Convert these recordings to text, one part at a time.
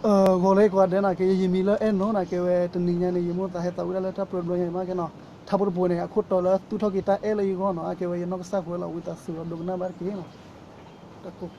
Golai kuat deh nak kayak Yemila eno nak kayak teninya nih Yemo tahe tahu dah tak perlu yang mana kena tabur punya aku tahu lah tu thau kita lagi kono kayak yang nak sah gula kita suruh dong nama kayak no takut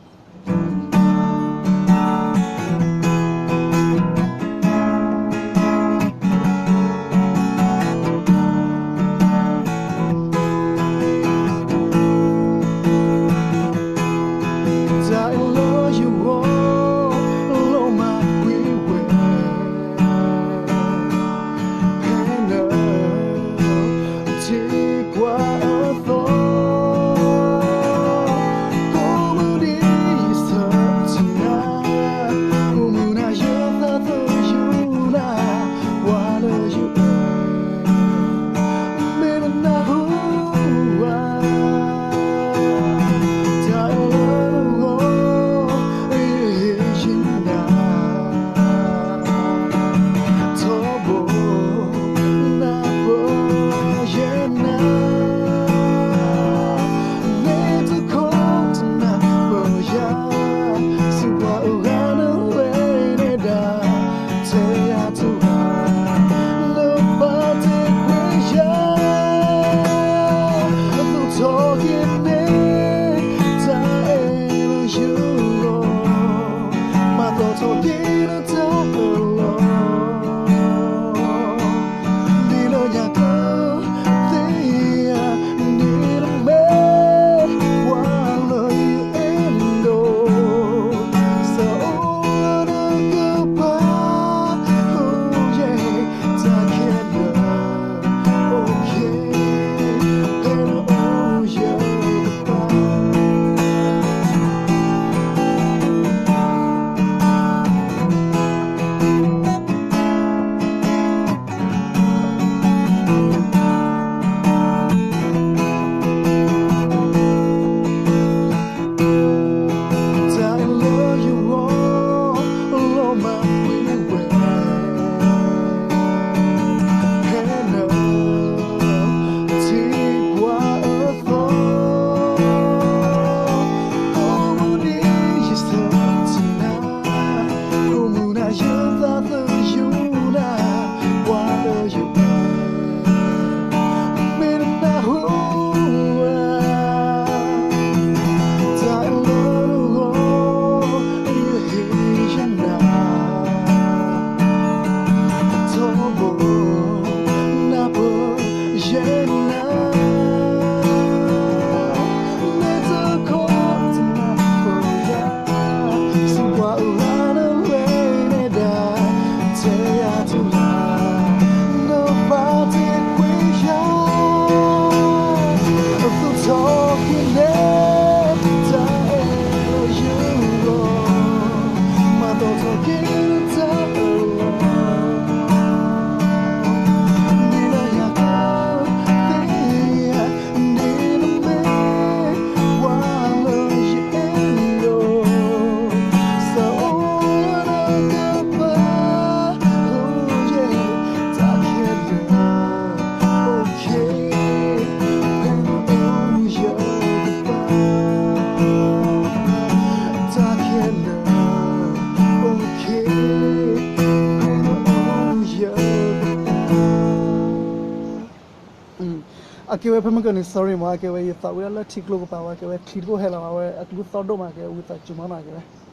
Akibat pemakan ni sorry mah akibat itu tahu ya lah tik logo pawa akibat tik logo hela mah akibat tahu dong mah akibat itu cuma mah akibat